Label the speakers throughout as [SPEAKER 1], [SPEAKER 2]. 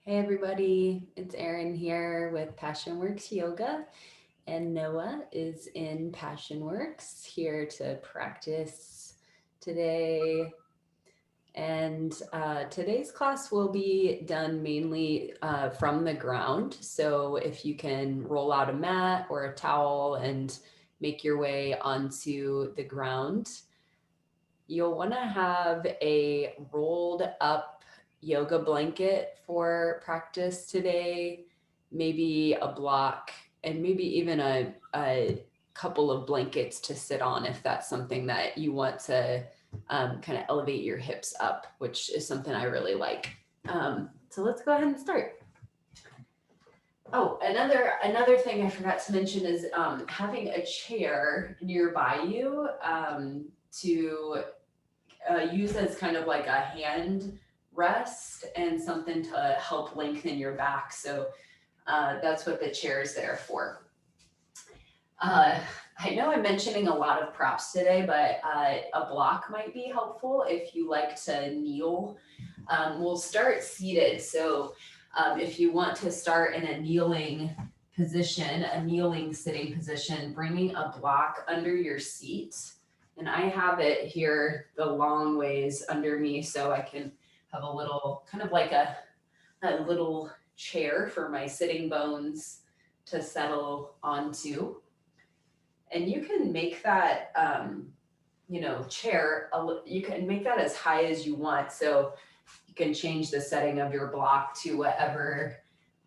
[SPEAKER 1] Hey everybody, it's Erin here with Passion Works Yoga, and Noah is in Passion Works here to practice today. And today's class will be done mainly from the ground. So if you can roll out a mat or a towel and make your way onto the ground, you'll want to have a rolled up yoga blanket for practice today, maybe a block, and maybe even a couple of blankets to sit on if that's something that you want to kind of elevate your hips up, which is something I really like. So let's go ahead and start. Oh, another thing I forgot to mention is having a chair nearby you to use as kind of like a hand rest and something to help lengthen your back. So that's what the chair is there for. I know I'm mentioning a lot of props today, but a block might be helpful if you like to kneel. We'll start seated. So if you want to start in a kneeling position, a kneeling sitting position, bringing a block under your seat. And I have it here the long ways under me so I can have a little, kind of like a little chair for my sitting bones to settle onto. And you can make that, chair, you can make that as high as you want. So you can change the setting of your block to whatever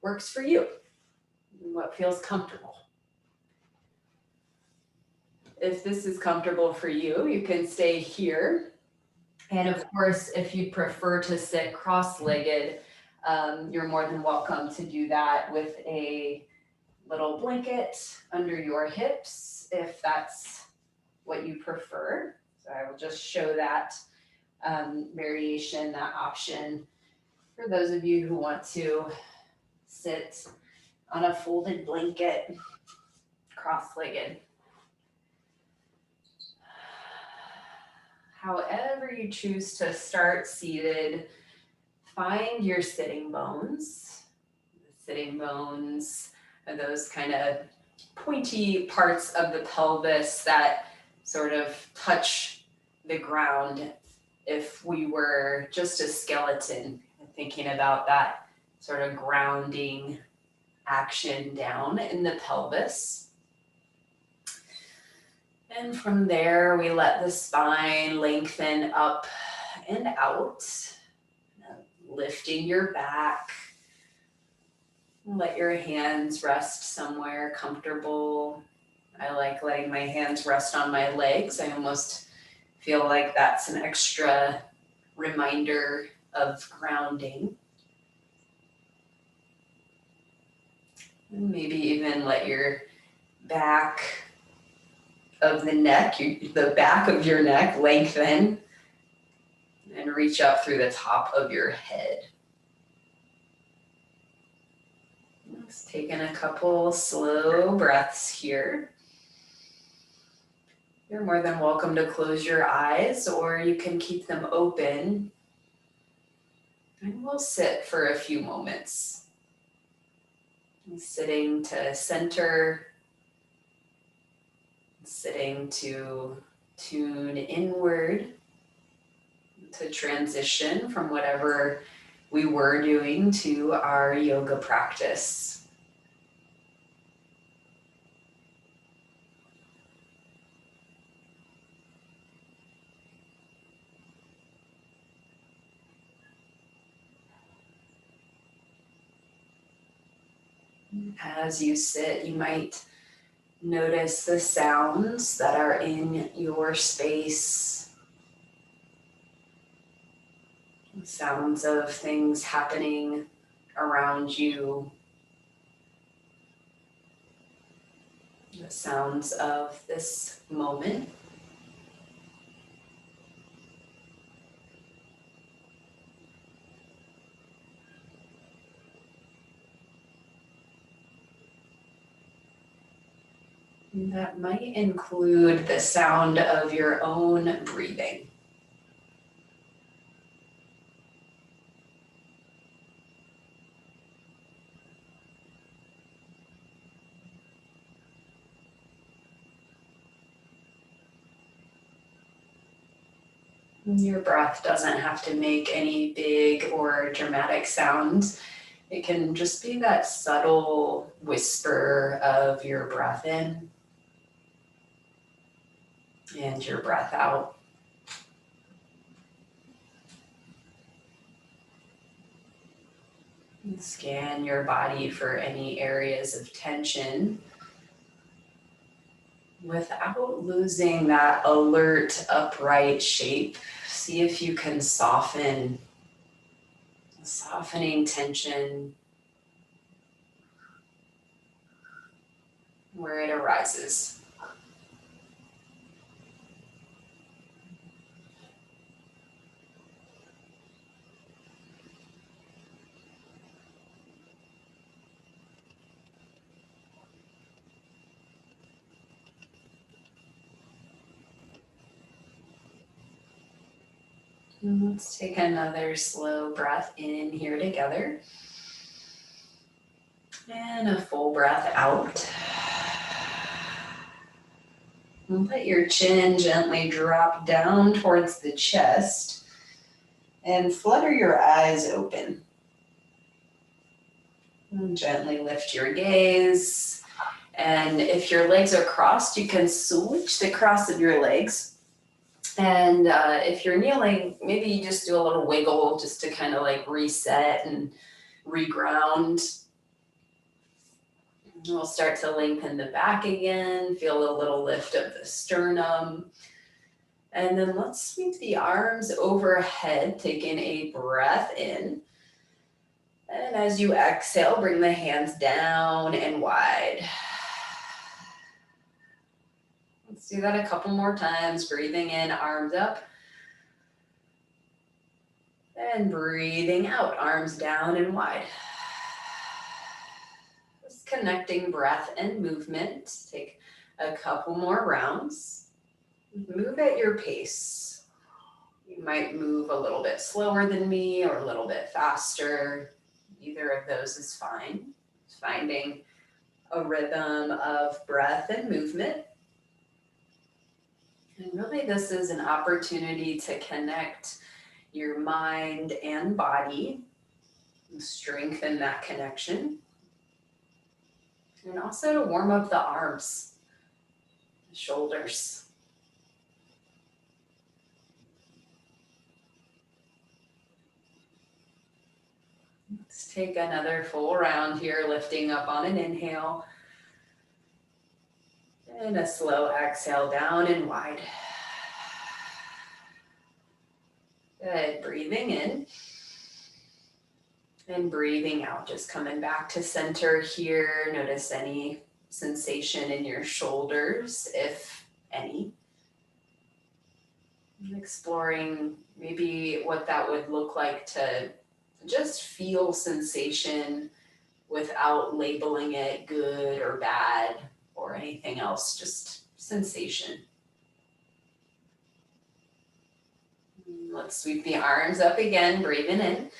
[SPEAKER 1] works for you, what feels comfortable. If this is comfortable for you, you can stay here. And of course, if you prefer to sit cross-legged, you're more than welcome to do that with a little blanket under your hips, if that's what you prefer. So I will just show that variation, that option for those of you who want to sit on a folded blanket, cross-legged. However you choose to start seated, find your sitting bones. The sitting bones are those kind of pointy parts of the pelvis that sort of touch the ground. If we were just a skeleton, thinking about that sort of grounding action down in the pelvis. And from there, we let the spine lengthen up and out, lifting your back. Let your hands rest somewhere comfortable. I like letting my hands rest on my legs. I almost feel like that's an extra reminder of grounding. And maybe even let your back of the neck, the back of your neck lengthen and reach up through the top of your head. Just taking a couple slow breaths here. You're more than welcome to close your eyes, or you can keep them open. And we'll sit for a few moments. Sitting to center, sitting to tune inward, to transition from whatever we were doing to our yoga practice. As you sit, you might notice the sounds that are in your space. Sounds of things happening around you. The sounds of this moment. That might include the sound of your own breathing. Your breath doesn't have to make any big or dramatic sounds. It can just be that subtle whisper of your breath in and your breath out. And scan your body for any areas of tension without losing that alert, upright shape. See if you can softening tension where it arises. And let's take another slow breath in here together. And a full breath out. And let your chin gently drop down towards the chest and flutter your eyes open. And gently lift your gaze. And if your legs are crossed, you can switch the cross of your legs. And if you're kneeling, maybe you just do a little wiggle just to kind of like reset and reground. We'll start to lengthen the back again, feel a little lift of the sternum. And then let's sweep the arms overhead, taking a breath in. And as you exhale, bring the hands down and wide. Let's do that a couple more times. Breathing in, arms up. And breathing out, arms down and wide. Just connecting breath and movement. Take a couple more rounds. Move at your pace. You might move a little bit slower than me or a little bit faster. Either of those is fine. Finding a rhythm of breath and movement. And really this is an opportunity to connect your mind and body, and strengthen that connection. And also to warm up the arms, the shoulders. Let's take another full round here, lifting up on an inhale. And a slow exhale down and wide. Good, breathing in. And breathing out, just coming back to center here. Notice any sensation in your shoulders, if any. Exploring maybe what that would look like to just feel sensation without labeling it good or bad or anything else, just sensation. Let's sweep the arms up again, breathing in.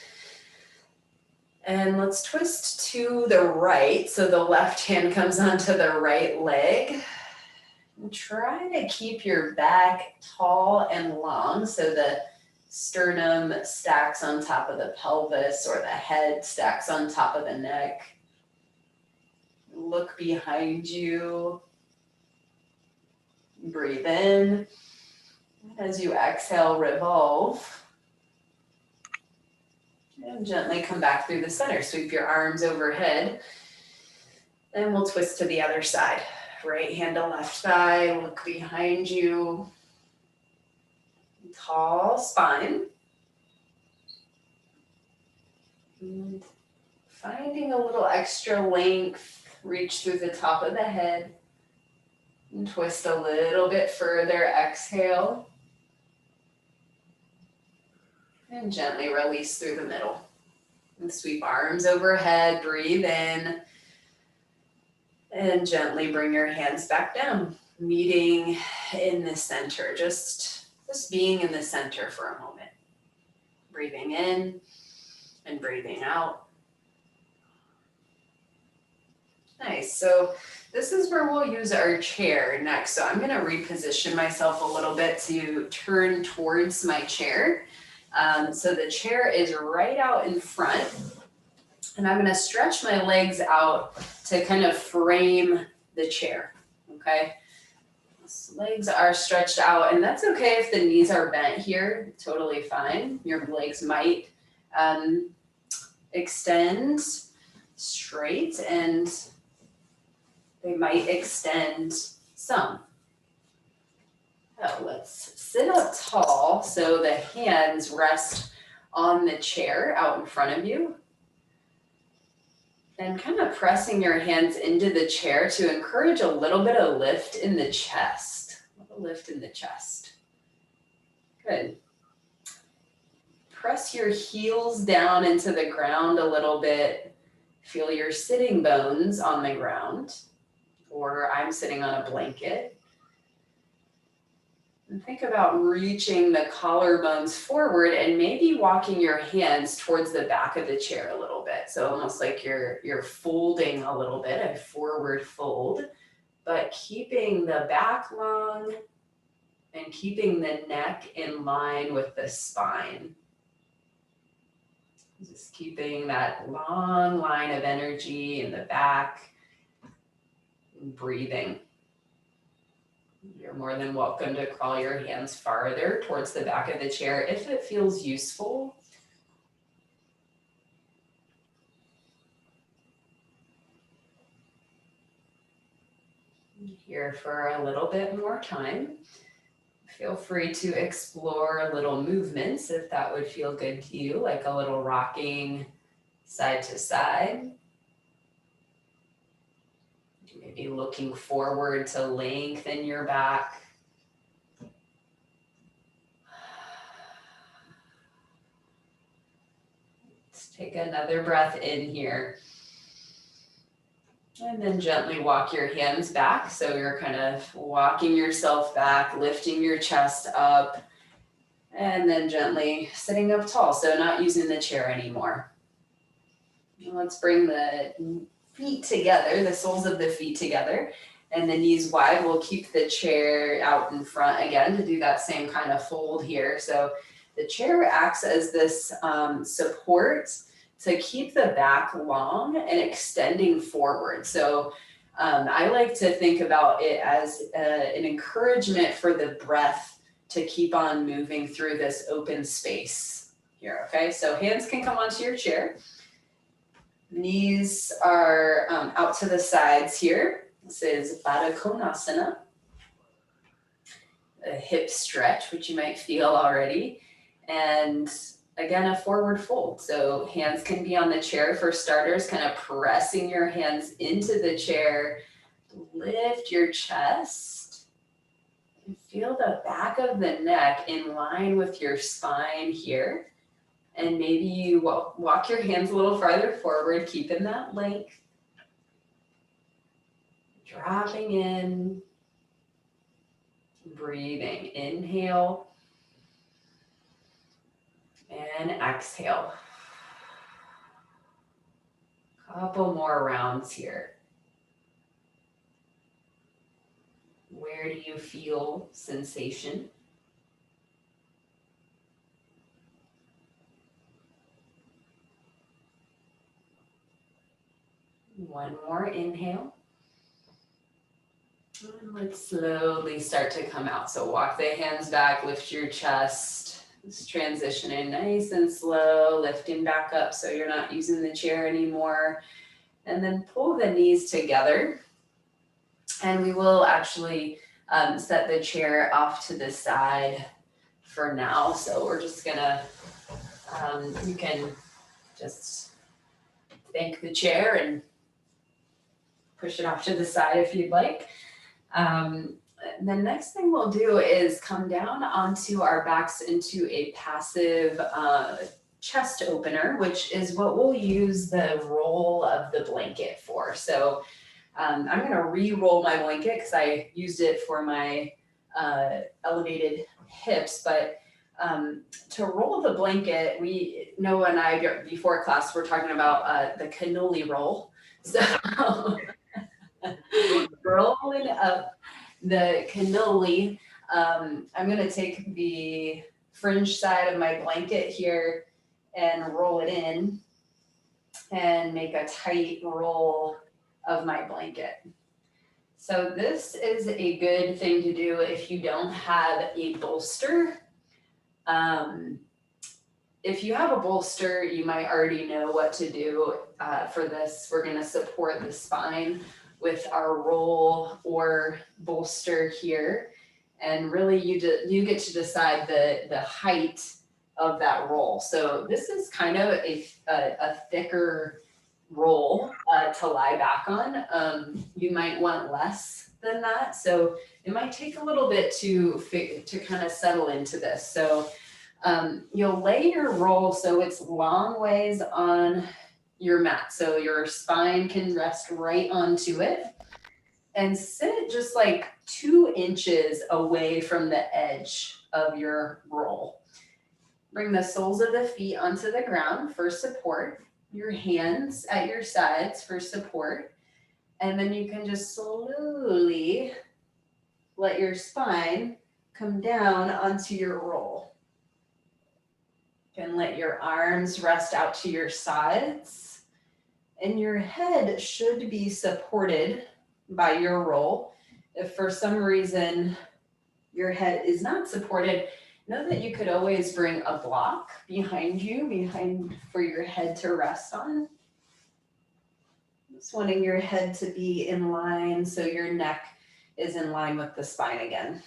[SPEAKER 1] And let's twist to the right, so the left hand comes onto the right leg. And try to keep your back tall and long, so the sternum stacks on top of the pelvis or the head stacks on top of the neck. Look behind you. Breathe in. As you exhale, revolve. And gently come back through the center. Sweep your arms overhead. And we'll twist to the other side. Right hand to left thigh. Look behind you. Tall spine. And finding a little extra length. Reach through the top of the head. And twist a little bit further. Exhale. And gently release through the middle. And sweep arms overhead, breathe in. And gently bring your hands back down. Meeting in the center, just being in the center for a moment. Breathing in and breathing out. Nice. So this is where we'll use our chair next. So I'm going to reposition myself a little bit to turn towards my chair. So the chair is right out in front, and I'm going to stretch my legs out to kind of frame the chair. Okay. Legs are stretched out, and that's okay if the knees are bent here. Totally fine. Your legs might extend straight, and they might extend some. So let's sit up tall so the hands rest on the chair out in front of you. And kind of pressing your hands into the chair to encourage a little bit of lift in the chest. A little lift in the chest. Good. Press your heels down into the ground a little bit. Feel your sitting bones on the ground, or I'm sitting on a blanket. And think about reaching the collarbones forward and maybe walking your hands towards the back of the chair a little bit. So almost like you're folding a little bit, a forward fold, but keeping the back long and keeping the neck in line with the spine. Just keeping that long line of energy in the back, and breathing. You're more than welcome to crawl your hands farther towards the back of the chair if it feels useful. Here for a little bit more time. Feel free to explore little movements if that would feel good to you, like a little rocking side to side. Maybe looking forward to lengthen your back. Let's take another breath in here. And then gently walk your hands back. So you're kind of walking yourself back, lifting your chest up, and then gently sitting up tall. So not using the chair anymore. Let's bring the feet together, the soles of the feet together, and the knees wide. We'll keep the chair out in front again to do that same kind of fold here. So the chair acts as this support to keep the back long and extending forward. So I like to think about it as an encouragement for the breath to keep on moving through this open space here, okay? So hands can come onto your chair. Knees are out to the sides here. This is Baddha Konasana. A hip stretch, which you might feel already. And again, a forward fold. So hands can be on the chair for starters, kind of pressing your hands into the chair. Lift your chest. And feel the back of the neck in line with your spine here. And maybe you walk your hands a little farther forward, keeping that length. Dropping in. Breathing. Inhale. And exhale. Couple more rounds here. Where do you feel sensation? One more inhale. And let's slowly start to come out. So walk the hands back, lift your chest. Just transitioning nice and slow, lifting back up so you're not using the chair anymore. And then pull the knees together. And we will actually set the chair off to the side for now. So we're just gonna, you can just thank the chair and push it off to the side if you'd like. The next thing we'll do is come down onto our backs into a passive chest opener, which is what we'll use the roll of the blanket for. So I'm going to re-roll my blanket because I used it for my elevated hips, but to roll the blanket, Noah and I, before class, we're talking about the cannoli roll. So Rolling up the cannoli. I'm gonna take the fringe side of my blanket here and roll it in and make a tight roll of my blanket. So this is a good thing to do if you don't have a bolster. Um, if you have a bolster, you might already know what to do for this. We're gonna support the spine with our roll or bolster here. And really you get to decide the height of that roll. So this is kind of a thicker roll to lie back on. You might want less than that. So it might take a little bit to kind of settle into this. So you'll lay your roll so it's long ways on your mat. So your spine can rest right onto it and sit just like 2 inches away from the edge of your roll. Bring the soles of the feet onto the ground for support, your hands at your sides for support, and then you can just slowly let your spine come down onto your roll. You can let your arms rest out to your sides, and your head should be supported by your roll. If for some reason your head is not supported, know that you could always bring a block behind you, for your head to rest on. Just wanting your head to be in line so your neck is in line with the spine again.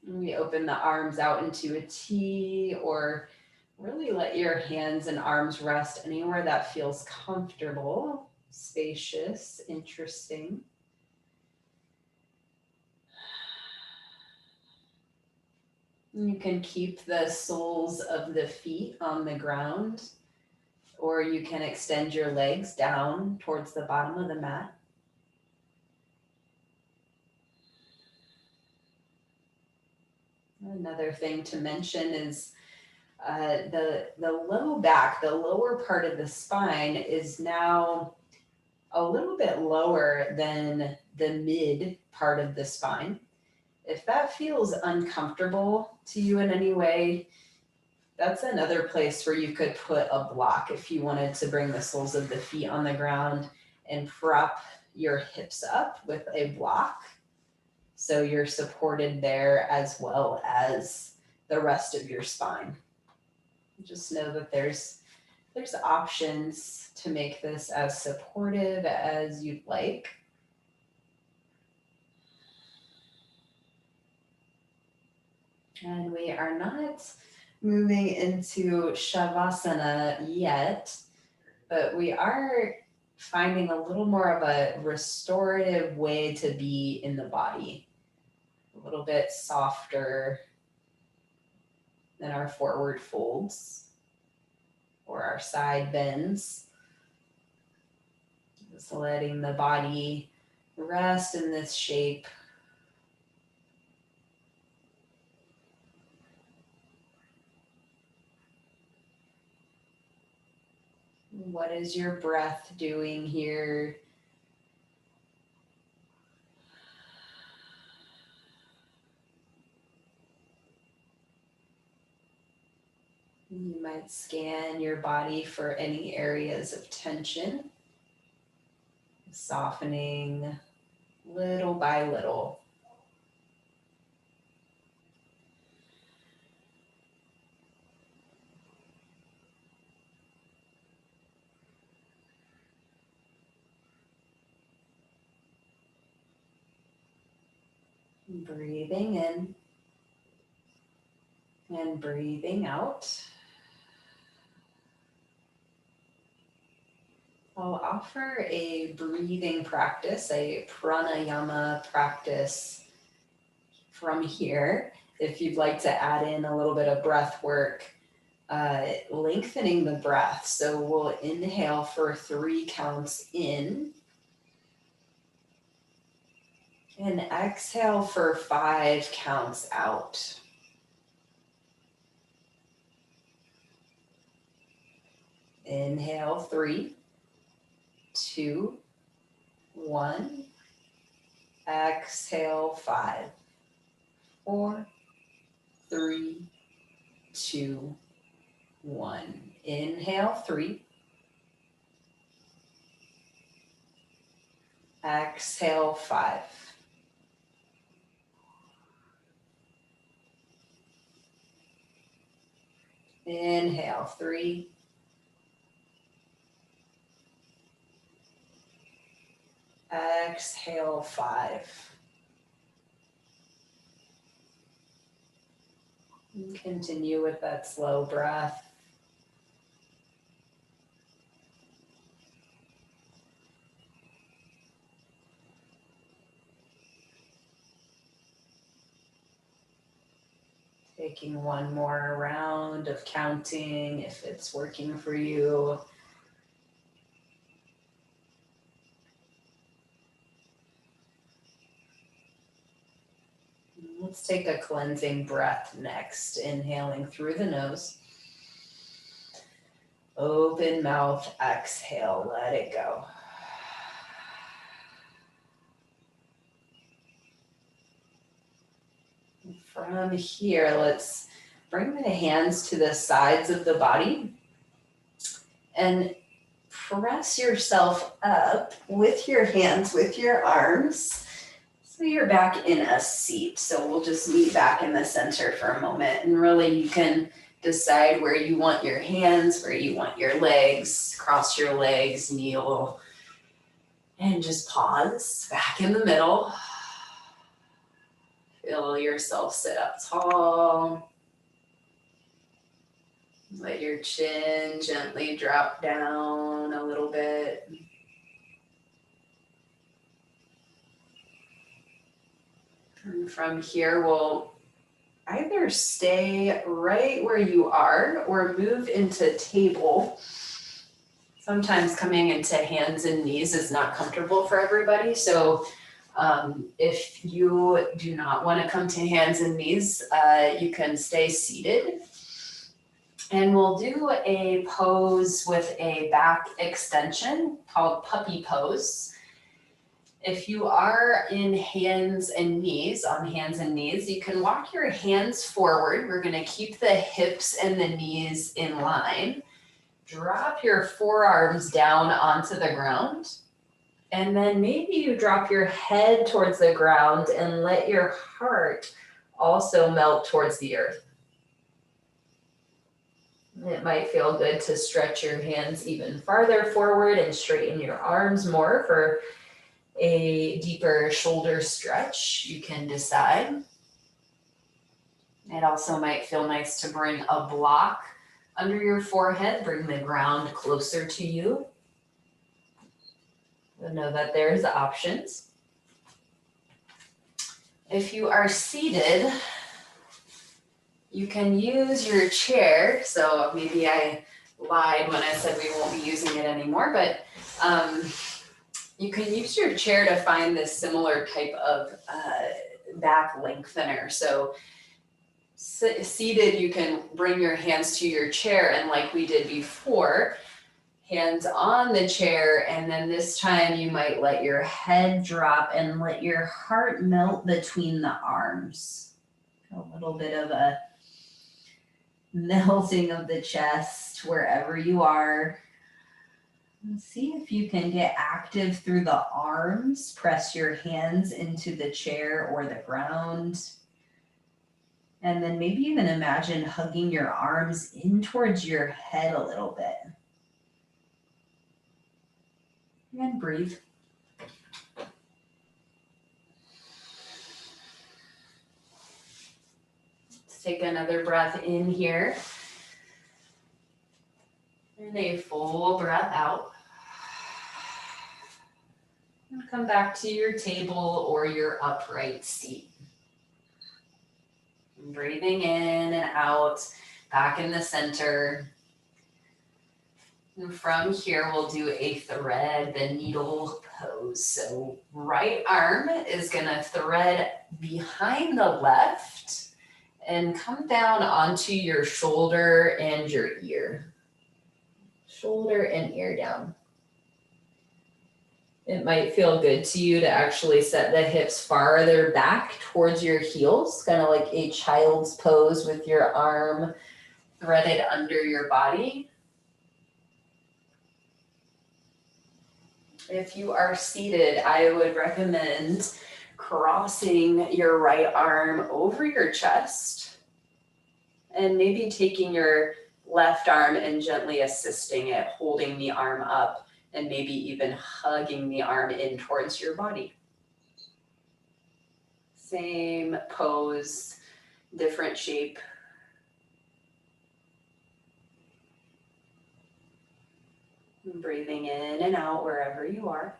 [SPEAKER 1] We open the arms out into a T, or really let your hands and arms rest anywhere that feels comfortable, spacious, interesting. You can keep the soles of the feet on the ground, or you can extend your legs down towards the bottom of the mat. Another thing to mention is the low back, the lower part of the spine is now a little bit lower than the mid part of the spine. If that feels uncomfortable to you in any way, that's another place where you could put a block if you wanted to bring the soles of the feet on the ground and prop your hips up with a block. So you're supported there as well as the rest of your spine. Just know that there's options to make this as supportive as you'd like. And we are not moving into Shavasana yet, but we are finding a little more of a restorative way to be in the body. A little bit softer than our forward folds or our side bends. Just letting the body rest in this shape. What is your breath doing here? You might scan your body for any areas of tension, softening little by little. Breathing in and breathing out. I'll offer a breathing practice, a pranayama practice from here. If you'd like to add in a little bit of breath work, lengthening the breath. So we'll inhale for 3 counts in and exhale for 5 counts out. Inhale 3, 2, 1. Exhale, 5, 4, 3, 2, 1. Inhale, 3. Exhale, 5. Inhale, 3. Exhale, 5. And continue with that slow breath. Taking one more round of counting if it's working for you. Let's take a cleansing breath next. Inhaling through the nose. Open mouth, exhale, let it go. From here, let's bring the hands to the sides of the body and press yourself up with your hands, with your arms. So you're back in a seat. So we'll just meet back in the center for a moment. And really you can decide where you want your hands, where you want your legs, cross your legs, kneel, and just pause back in the middle. Feel yourself sit up tall. Let your chin gently drop down a little bit. And from here, we'll either stay right where you are or move into table. Sometimes coming into hands and knees is not comfortable for everybody. So if you do not want to come to hands and knees, you can stay seated. And we'll do a pose with a back extension called puppy pose. If you are in hands and knees, on hands and knees, you can walk your hands forward. We're going to keep the hips and the knees in line. Drop your forearms down onto the ground. And then maybe you drop your head towards the ground and let your heart also melt towards the earth. It might feel good to stretch your hands even farther forward and straighten your arms more for a deeper shoulder stretch. You can decide. It also might feel nice to bring a block under your forehead, bring the ground closer to you. You'll know that there's options. If you are seated, you can use your chair. So maybe I lied when I said we won't be using it anymore, but you can use your chair to find this similar type of back lengthener. So seated, you can bring your hands to your chair, and like we did before, hands on the chair, and then this time you might let your head drop and let your heart melt between the arms. A little bit of a melting of the chest wherever you are. And see if you can get active through the arms. Press your hands into the chair or the ground. And then maybe even imagine hugging your arms in towards your head a little bit. And breathe. Let's take another breath in here. And a full breath out. And come back to your table or your upright seat. Breathing in and out, back in the center. And from here, we'll do a thread the needle pose. So right arm is going to thread behind the left and come down onto your shoulder and your ear. Shoulder and ear down. It might feel good to you to actually set the hips farther back towards your heels, kind of like a child's pose with your arm threaded under your body. If you are seated, I would recommend crossing your right arm over your chest and maybe taking your left arm and gently assisting it, holding the arm up and maybe even hugging the arm in towards your body. Same pose, different shape. Breathing in and out wherever you are.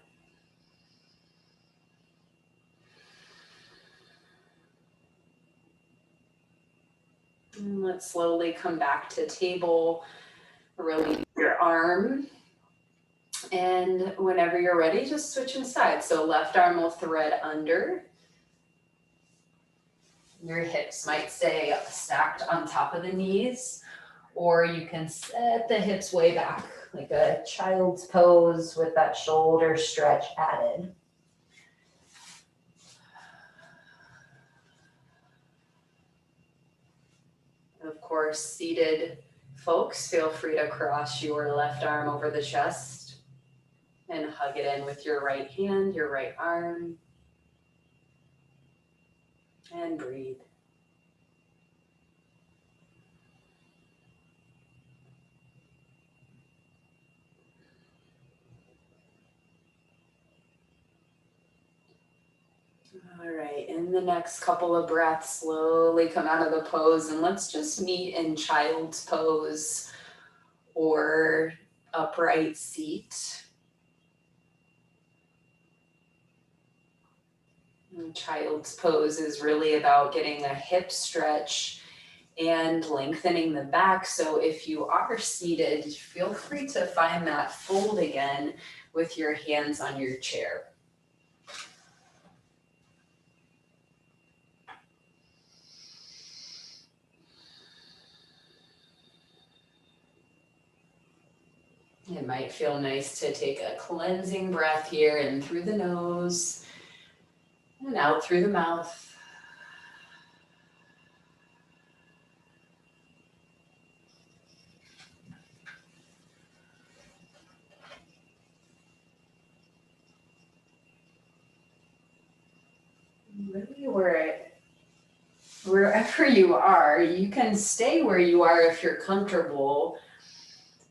[SPEAKER 1] And let's slowly come back to table. Release your arm. And whenever you're ready, just switching sides. So left arm will thread under. Your hips might stay stacked on top of the knees, or you can set the hips way back, like a child's pose with that shoulder stretch added. Of course, seated folks, feel free to cross your left arm over the chest and hug it in with your right hand, your right arm, and breathe. All right, in the next couple of breaths, slowly come out of the pose and let's just meet in child's pose or upright seat. And child's pose is really about getting a hip stretch and lengthening the back. So if you are seated, feel free to find that fold again with your hands on your chair. It might feel nice to take a cleansing breath here in through the nose and out through the mouth. Really, wherever you are, you can stay where you are if you're comfortable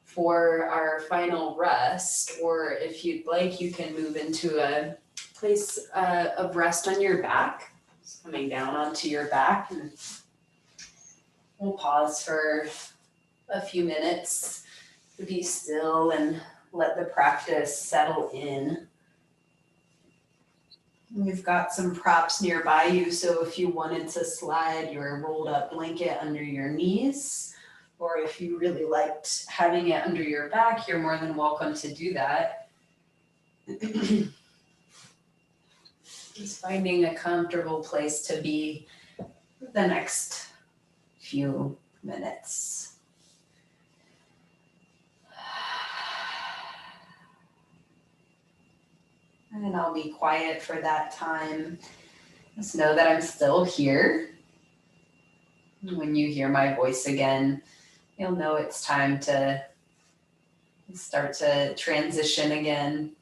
[SPEAKER 1] for our final rest, or if you'd like, you can move into a place of rest on your back, just coming down onto your back. And we'll pause for a few minutes to be still and let the practice settle in. We've got some props nearby you, so if you wanted to slide your rolled up blanket under your knees, or if you really liked having it under your back, you're more than welcome to do that. Just finding a comfortable place to be the next few minutes. And I'll be quiet for that time. Just know that I'm still here. When you hear my voice again, you'll know it's time to start to transition again.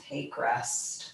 [SPEAKER 1] Take rest.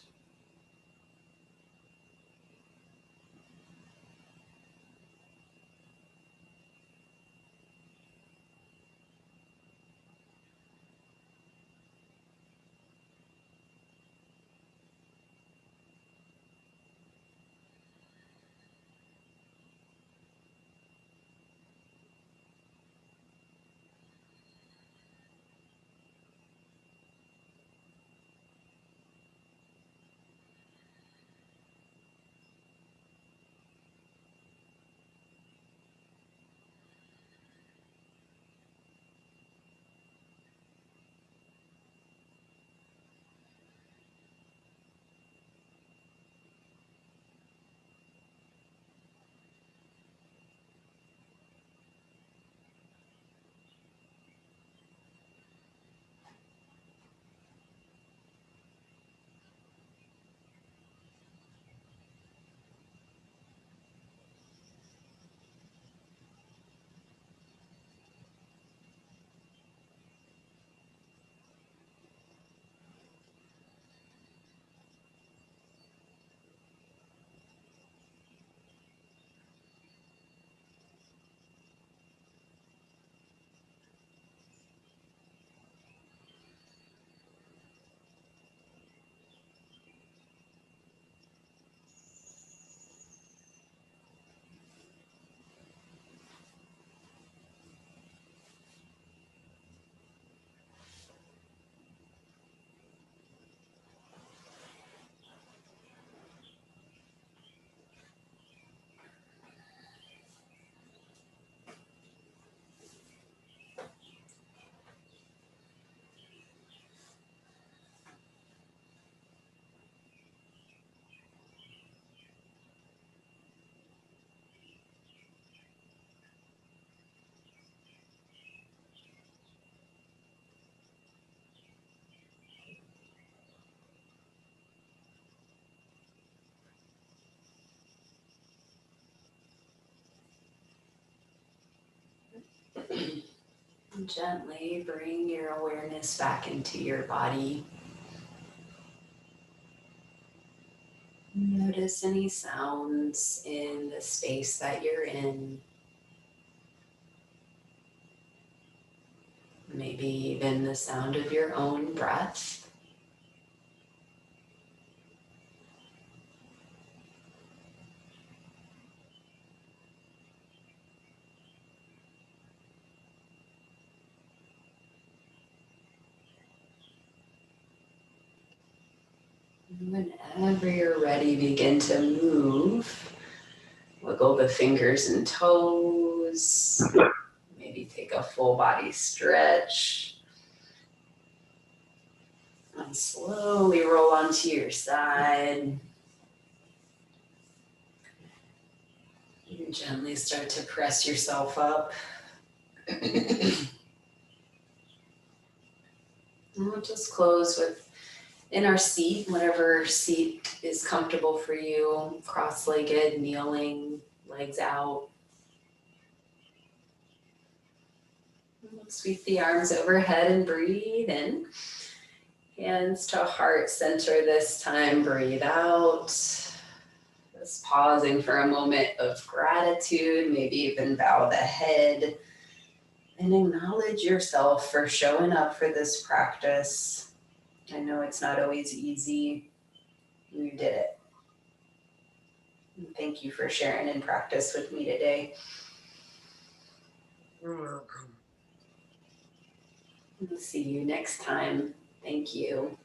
[SPEAKER 1] Gently bring your awareness back into your body. Notice any sounds in the space that you're in. Maybe even the sound of your own breath. Whenever you're ready, begin to move. Wiggle the fingers and toes. Maybe take a full body stretch. And slowly roll onto your side. You can gently start to press yourself up. And we'll just close with in our seat, whatever seat is comfortable for you, cross-legged, kneeling, legs out. Sweep the arms overhead and breathe in. Hands to heart center this time, breathe out. Just pausing for a moment of gratitude, maybe even bow the head and acknowledge yourself for showing up for this practice. I know it's not always easy. You did it. And thank you for sharing in practice with me today.
[SPEAKER 2] You're welcome.
[SPEAKER 1] We'll see you next time. Thank you.